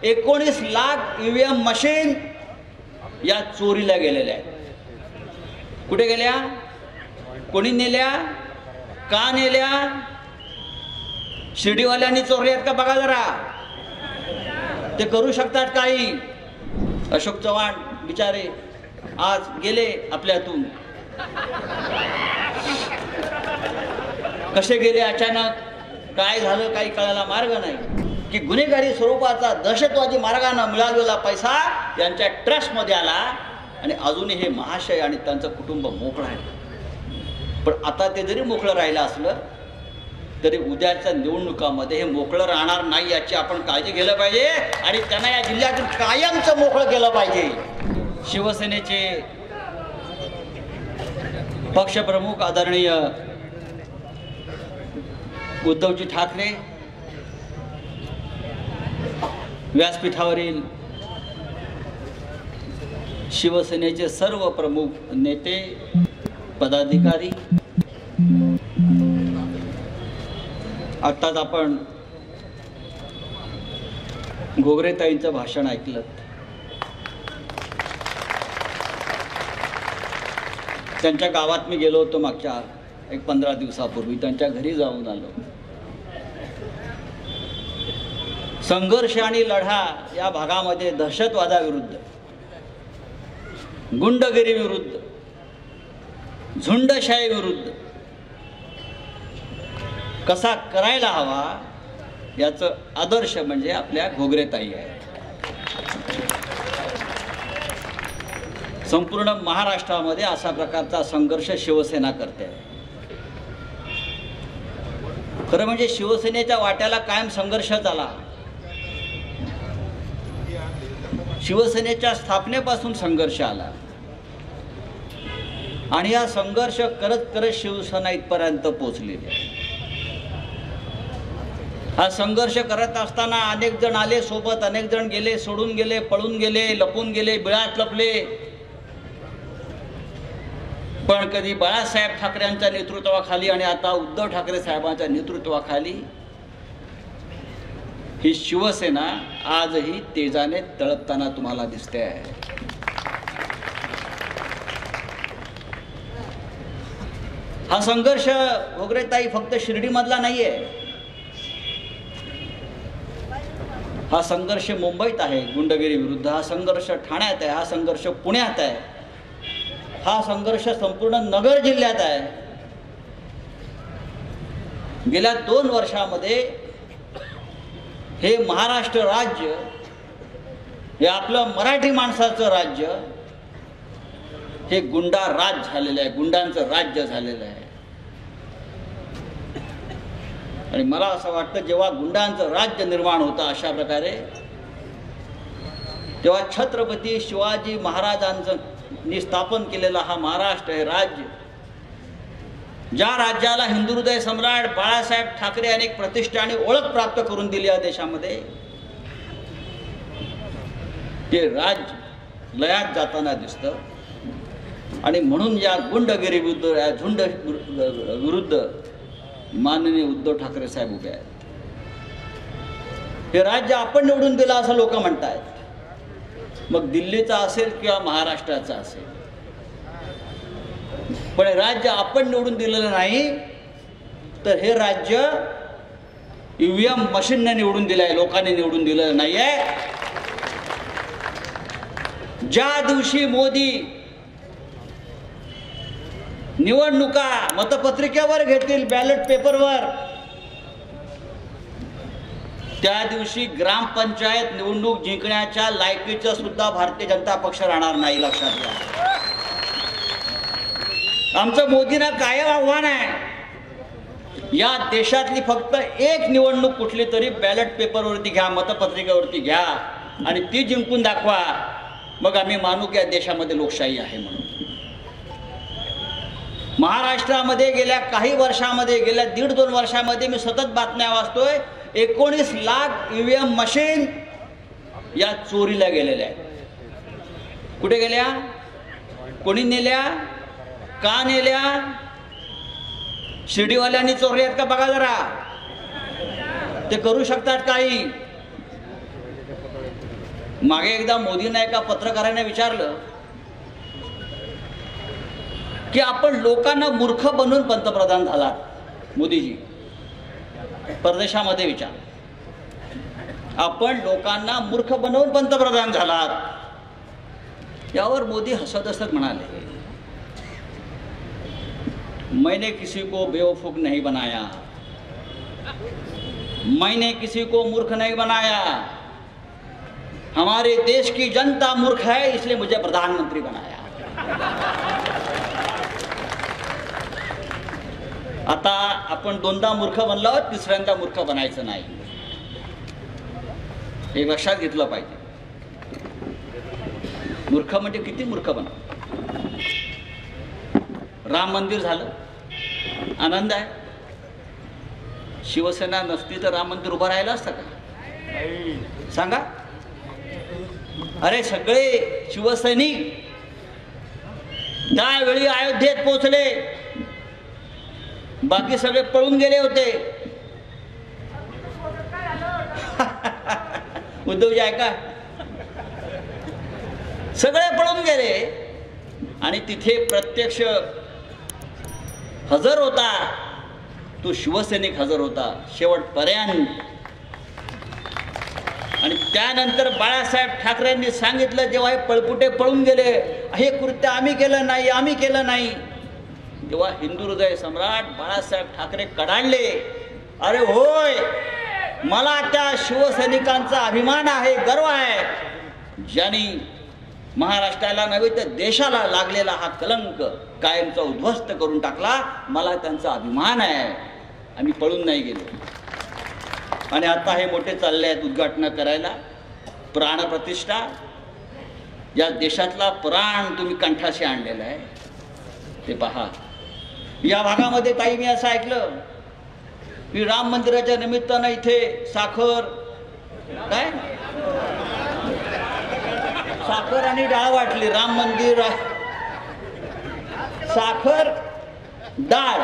19 lakh EVM machine या चोरीला गेलेल्या आहेत. कुठे गेल्या, कोणी नेल्या, का नेल्या? शिर्डीवाल्यांनी चोरले आहेत का बघा जरा. ते करू शकतात काही. अशोक चव्हाण बिचारे आज गेले आपल्यातून. कसे गेले, अचानक काय झालं काही कळायला मार्ग नाही. की गुन्हेगारी स्वरूपाचा दहशतवादी मार्गाने मिळालेला पैसा यांच्या ट्रस्टमध्ये आला आणि अजूनही हे महाशय आणि त्यांचं कुटुंब मोकळं आहे. पण आता ते जरी मोकळं राहिलं असलं तरी उद्याच्या निवडणुकामध्ये हे मोकळं राहणार नाही याची आपण काळजी घ्यायला पाहिजे आणि त्यांना या जिल्ह्यातून कायमचं मोकळं केलं पाहिजे. शिवसेनेचे पक्षप्रमुख आदरणीय उद्धवजी ठाकरे व्यासपीठावरील शिवसेनेचे सर्व प्रमुख नेते पदाधिकारी, आत्ताच आपण घोगरेताईंचं भाषण ऐकलं. त्यांच्या गावात मी गेलो होतो मागच्या 15 दिवसापूर्वी. त्यांच्या घरी जाऊन आलो. संघर्ष आणि लढा या भागामध्ये दहशतवादाविरुद्ध, गुंडगिरी विरुद्ध, झुंडशाही विरुद्ध कसा करायला हवा याचं आदर्श म्हणजे आपल्या घोगरेताई आहे. संपूर्ण महाराष्ट्रामध्ये असा प्रकारचा संघर्ष शिवसेना करते. खरं म्हणजे शिवसेनेच्या वाट्याला कायम संघर्ष झाला. शिवसेनेच्या स्थापनेपासून संघर्ष आला आणि हा संघर्ष करत करत शिवसेना इथपर्यंत पोहोचलेली आहे. हा संघर्ष करत असताना अनेक जण आले सोबत, अनेक जण गेले, सोडून गेले, पळून गेले, लपून गेले, बिळात लपले. पण कधी बाळासाहेब ठाकरेंच्या नेतृत्वाखाली आणि आता उद्धव ठाकरे साहेबांच्या नेतृत्वाखाली ही शिवसेना आजही तेजाने तळपताना तुम्हाला दिसते आहे. हा संघर्ष घोगरेताई फक्त शिर्डीमधला नाहीये. हा संघर्ष मुंबईत आहे गुंडगिरी विरुद्ध, हा संघर्ष ठाण्यात आहे, हा संघर्ष पुण्यात आहे, हा संघर्ष संपूर्ण नगर जिल्ह्यात आहे. गेल्या 2 वर्षामध्ये हे महाराष्ट्र राज्य, हे आपलं मराठी माणसाचं राज्य, हे गुंडा राज झालेलं आहे, गुंडांचं राज्य झालेलं आहे. आणि मला असं वाटतं जेव्हा गुंडांचं राज्य निर्माण होतं अशा प्रकारे, तेव्हा छत्रपती शिवाजी महाराजांनी स्थापन केलेला हा महाराष्ट्र हे राज्य, ज्या राज्याला हिंदू हृदय सम्राट बाळासाहेब ठाकरे अनेक प्रतिष्ठा आणि ओळख प्राप्त करून दिली या देशामध्ये, ते राज्य लयात जाताना दिसतं. आणि म्हणून या गुंडगिरी विरुद्ध, या झुंड विरुद्ध माननीय उद्धव ठाकरे साहेब उभे आहेत. हे राज्य आपण निवडून दिलं असं लोक म्हणतात. मग दिल्लीचा असेल किंवा महाराष्ट्राचा असेल, पण राज्य आपण निवडून दिलेलं नाही, तर हे राज्य ईव्हीएम मशीनने निवडून दिलं आहे, लोकांनी निवडून दिलेलं नाही आहे. ज्या दिवशी मोदी निवडणुका मतपत्रिकेवर घेतील, बॅलेट पेपरवर, त्या दिवशी ग्रामपंचायत निवडणूक जिंकण्याच्या लायकीचं सुद्धा भारतीय जनता पक्ष राहणार नाही, लक्षात घ्या. आमचं मोदींना कायम आव्हान आहे, या देशातली फक्त एक निवडणूक कुठली तरी बॅलेट पेपरवरती घ्या, मतपत्रिकेवरती घ्या आणि ती जिंकून दाखवा, मग आम्ही मानू की या देशामध्ये लोकशाही आहे म्हणून. महाराष्ट्रामध्ये गेल्या काही वर्षामध्ये, गेल्या 1.5-2 वर्षामध्ये मी सतत बातम्या वाचतोय, 19 लाख ईव्हीएम मशीन या चोरीला गेलेल्या आहेत. कुठे गेल्या, कोणी नेल्या, का नेल्या? शिर्डीवाल्यांनी चोरले आहेत का बघा जरा. ते करू शकतात काही. मागे एकदा मोदींना एका पत्रकाराने विचारलं की आपण लोकांना मूर्ख बनवून पंतप्रधान झालात मोदीजी, परदेशामध्ये विचार, आपण लोकांना मूर्ख बनवून पंतप्रधान झालात। यावर मोदी हसत हसत म्हणाले, मैंने किसी को बेवकूफ नहीं बनाया, मैंने किसी को मूर्ख नहीं बनाया, हमारे देश की जनता मूर्ख है इसलिए मुझे प्रधानमंत्री बनाया। आता आपण दोनदा मूर्ख बनलो, तिसऱ्यांदा मूर्ख बनायचं नाही, हे लक्षात घेतलं पाहिजे। मूर्ख म्हणजे किती मूर्ख बना। राम मंदिर झालं, आनंद आहे, शिवसेना नसती तर राम मंदिर उभं राहिलं असतं का सांगा? अरे सगळे शिवसैनिक त्यावेळी अयोध्येत पोहोचले, बाकी सगळे पळून गेले होते। उद्धवजी ऐका, सगळे पळून गेले आणि तिथे प्रत्यक्ष हजर होता तो शिवसैनिक, हजर होता शेवटपर्यंत। आणि त्यानंतर बाळासाहेब ठाकरेंनी सांगितलं, जेव्हा हे पळपुटे पळून गेले, हे कृत्य आम्ही केलं नाही, आम्ही केलं नाही, तेव्हा हिंदू हृदय सम्राट बाळासाहेब ठाकरे कडाडले, अरे होय, मला त्या शिवसैनिकांचा अभिमान आहे, गर्व आहे, ज्यांनी महाराष्ट्राला नव्हे तर देशाला लागलेला हा कलंक कायमचा उद्ध्वस्त करून टाकला, मला त्यांचा अभिमान आहे, आम्ही पळून नाही गेलो। आणि आता हे मोठे चालले आहेत उद्घाटन करायला, प्राणप्रतिष्ठा, या देशातला प्राण तुम्ही कंठाशी आणलेला आहे, ते पहा। या भागामध्ये ताई मी असं ऐकलं की राम मंदिराच्या निमित्तानं इथे साखर काय साखर आणि डाळ वाटली, राम मंदिर साखर डाळ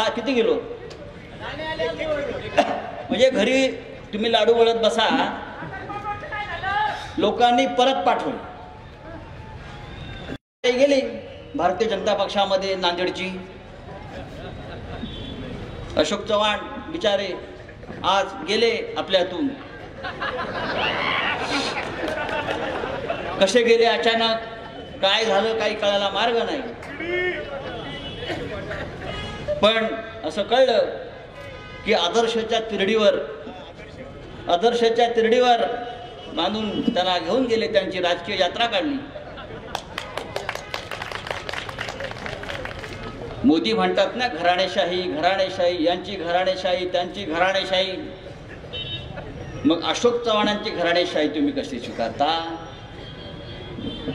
किती किलो, म्हणजे घरी तुम्ही लाडू वळत बसा, लोकांनी परत पाठवली गेली भारतीय जनता पक्षामध्ये नांदेडची। अशोक चव्हाण बिचारे आज गेले आपल्यातून, कसे गेले अचानक, काय झालं काही कळायला मार्ग नाही, पण असं कळलं की आदर्शच्या तिरडीवर बांधून त्याला घेऊन गेले, त्यांची राजकीय यात्रा काढली। मोदी म्हणतात ना, घराणेशाही घराणेशाही, यांची घराणेशाही त्यांची घराणेशाही, मग अशोक चव्हाणांची घराणेशाही तुम्ही कशी स्वीकारता?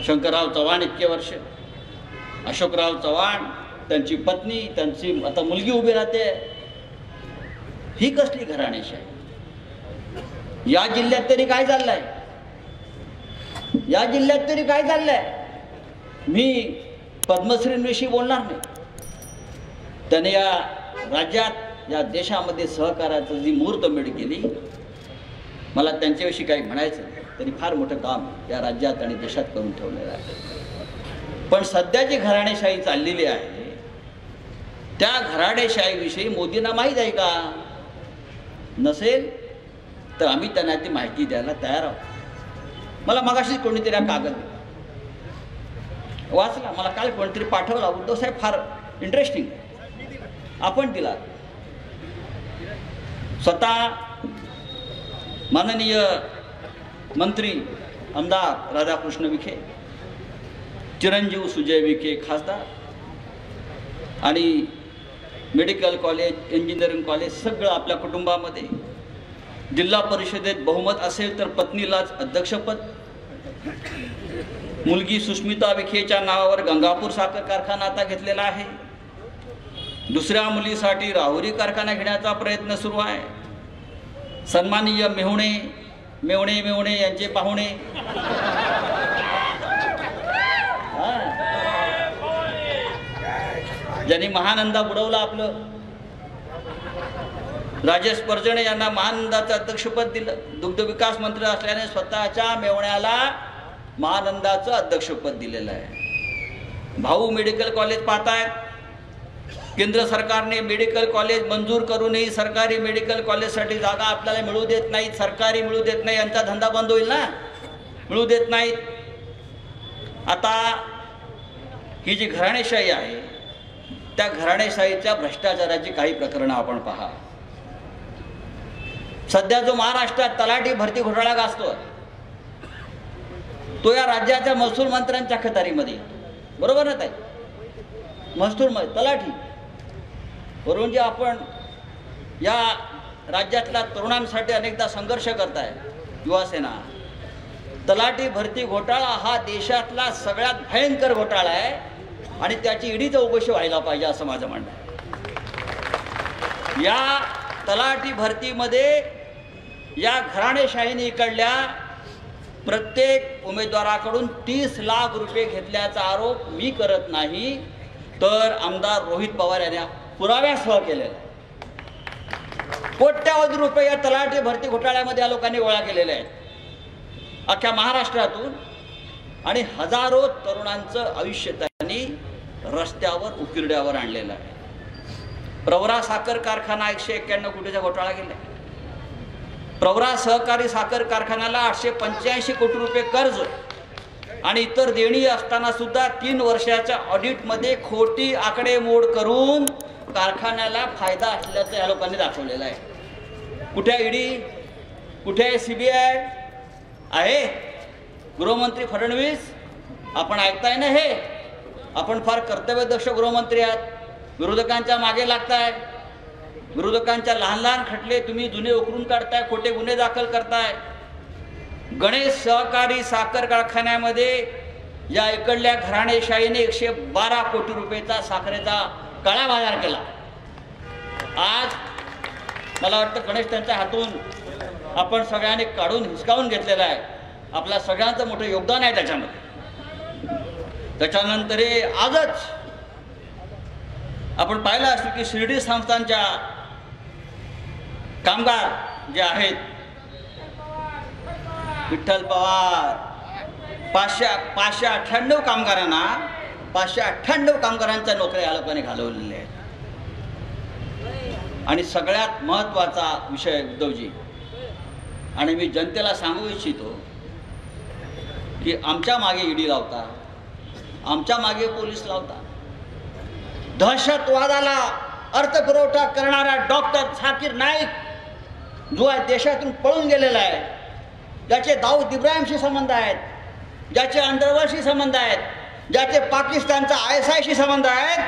शंकरराव चव्हाण इतके वर्ष, अशोकराव चव्हाण, त्यांची पत्नी, त्यांची आता मुलगी उभी राहते, ही कसली घराणेशाही? या जिल्ह्यात तरी काय चाललंय, या जिल्ह्यात तरी काय चाललंय? मी पद्मश्रींविषयी बोलणार नाही, त्याने या राज्यात या देशामध्ये सहकार्याची जी मुहूर्तमेढ केली, मला त्यांच्याविषयी काही म्हणायचं नाही, त्यांनी फार मोठं काम या राज्यात आणि देशात करून ठेवलेलं आहे। पण सध्याची घराणेशाही चाललेली आहे, त्या घराणेशाहीविषयी मोदींना माहीत आहे का? नसेल तर आम्ही त्यांना ती माहिती द्यायला तयार आहोत। मला मगाशीच कोणीतरी हा कागद वाचला, मला काल कोणीतरी पाठवला, उद्धव साहेब फार इंटरेस्टिंग, आपण दिला। स्वतः माननीय मंत्री आमदार राधाकृष्ण विखे, चिरंजीव सुजय विखे खासदार, आणि मेडिकल कॉलेज, इंजिनिअरिंग कॉलेज सगळं आपल्या कुटुंबामध्ये, जिल्हा परिषदेत बहुमत असेल तर पत्नीलाच अध्यक्षपद, मुलगी सुष्मिता विखेच्या नावावर गंगापूर साखर कारखाना आता घेतलेला आहे, दुसऱ्या मुलीसाठी राहुरी कारखाना घेण्याचा प्रयत्न सुरू आहे, सन्माननीय मेवणे यांचे पाहुणे, ज्यांनी महानंदा बुडवला आपलं, राजेश परजणे यांना महानंदाचं अध्यक्षपद दिलं. दुग्ध विकास मंत्री असल्याने स्वतःच्या मेवण्याला महानंदाचं अध्यक्षपद दिलेलं आहे. भाऊ मेडिकल कॉलेज पाहतायत. केंद्र सरकारने मेडिकल कॉलेज मंजूर करूनही सरकारी मेडिकल कॉलेजसाठी जागा आपल्याला मिळू देत नाहीत. सरकारी मिळू देत नाही. यांचा धंदा बंद होईल ना. मिळू देत नाहीत. आता ही जी घराणेशाही आहे त्या घराणेशाहीच्या भ्रष्टाचाराची काही प्रकरणं आपण पहा. सध्या जो महाराष्ट्रात तलाठी भरती घोटाळा गाजतो तो या राज्याच्या महसूल मंत्र्यांच्या खतारीमध्ये, बरोबर ना ताई? महसूल तलाठी वरून जे आपण या राज्यातल्या तरुणांसाठी अनेकदा संघर्ष करताय युवासेना, तलाठी भरती घोटाळा हा देशातला सगळ्यात भयंकर घोटाळा आहे आणि त्याची ईडी चौकशी व्हायला पाहिजे असं माझं म्हणणं आहे. या तलाठी भरतीमध्ये या घराणेशाहीने इकडल्या प्रत्येक उमेदवाराकडून 30 लाख रुपये घेतल्याचा आरोप मी करत नाही, तर आमदार रोहित पवार यांनी पुराव्यासह केलेला. कोट्यावधी रुपये या तलाठी भरती घोटाळ्यामध्ये या लोकांनी गोळा केलेले आहेत अख्ख्या महाराष्ट्रातून, आणि हजारो तरुणांचं आयुष्य त्यांनी रस्त्यावर उकिरड्यावर आणलेलं आहे. प्रवरा साखर कारखाना 191 कोटीचा घोटाळा केला. प्रवरा सहकारी साखर कारखान्याला 885 कोटी रुपये कर्ज आणि इतर देणी असताना सुद्धा 3 वर्षाच्या ऑडिटमध्ये खोटी आकडेमोड करून कारखान्याला फायदा असल्याचं या लोकांनी दाखवलेलं आहे. कुठे आहे ईडी? कुठे आहे सीबीआय? आहे गृहमंत्री फडणवीस, आपण ऐकताय ना? हे आपण फार कर्तव्यदक्ष गृहमंत्री आहात. विरोधकांच्या मागे लागताय. विरोधकांच्या लहान लहान खटले तुम्ही जुने उकरून काढताय, खोटे गुन्हे दाखल करताय. गणेश सहकारी साखर कारखान्यामध्ये या इकडल्या घराणेशाहीने 112 कोटी रुपयेचा साखरेचा काळा बाजार केला. आज मला वाटतं गणेश त्यांच्या हातून आपण सगळ्यांनी काढून हिसकावून घेतलेला आहे. आपल्या सगळ्यांचं मोठं योगदान आहे त्याच्यामध्ये. त्याच्यानंतर आजच आपण पाहिलं असेल की शिर्डी संस्थांच्या कामगार जे आहेत, विठ्ठल पवार 598 कामगारांना 598 कामगारांच्या नोकऱ्या या लोकांनी घालवलेल्या आहेत. आणि सगळ्यात महत्त्वाचा विषय उद्धवजी, आणि मी जनतेला सांगू इच्छितो की आमच्या मागे ईडी लावता, आमच्या मागे पोलीस लावता. दहशतवादाला अर्थपुरवठा करणारा डॉक्टर झाकीर नाईक जो आहे देशातून पळून गेलेला आहे, ज्याचे दाऊद इब्राहिमशी संबंध आहेत, ज्याचे अंडरवर्ल्डशी संबंध आहेत, ज्याचे पाकिस्तानचा ISIशी संबंध आहेत,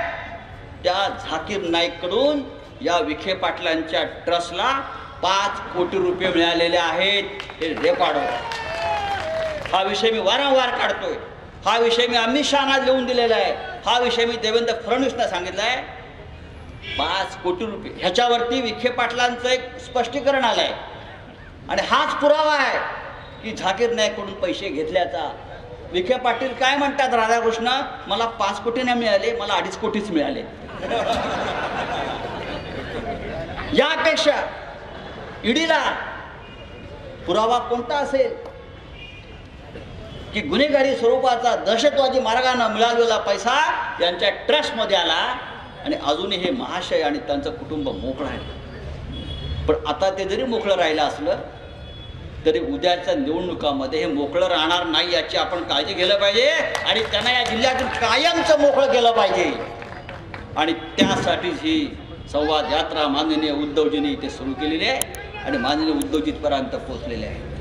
त्या झाकीर नाईककडून या विखे पाटलांच्या ट्रस्टला 5 कोटी रुपये मिळालेले आहेत. हे रेकॉर्ड आहे. हा विषय मी वारंवार काढतोय. हा विषय मी अमित शहाना लिहून दिलेला आहे. हा विषय मी देवेंद्र फडणवीसला सांगितला आहे. 5 कोटी रुपये ह्याच्यावरती विखे पाटलांचं एक स्पष्टीकरण आलं आहे आणि हाच पुरावा आहे की झाकीर नाईककडून पैसे घेतल्याचा. विखे पाटील काय म्हणतात, राधाकृष्ण मला 5 कोटी नाही मिळाले, मला 2.5 कोटीच मिळाले. यापेक्षा ईडीला पुरावा कोणता असेल की गुन्हेगारी स्वरूपाचा दहशतवादी मार्गाने मिळालेला पैसा यांच्या ट्रस्टमध्ये आला आणि अजूनही हे महाशय आणि त्यांचं कुटुंब मोकळं आहे. पण आता ते जरी मोकळं राहिलं असलं तरी उद्याच्या निवडणुकामध्ये हे मोकळं राहणार नाही याची आपण काळजी घ्यायला पाहिजे आणि त्यांना या जिल्ह्यातून कायमचं मोकळं केलं पाहिजे. आणि त्यासाठीच ही संवाद यात्रा माननीय उद्धवजींनी इथे सुरू केलेली आहे आणि माननीय उद्धवजींपर्यंत पोहोचलेले आहे.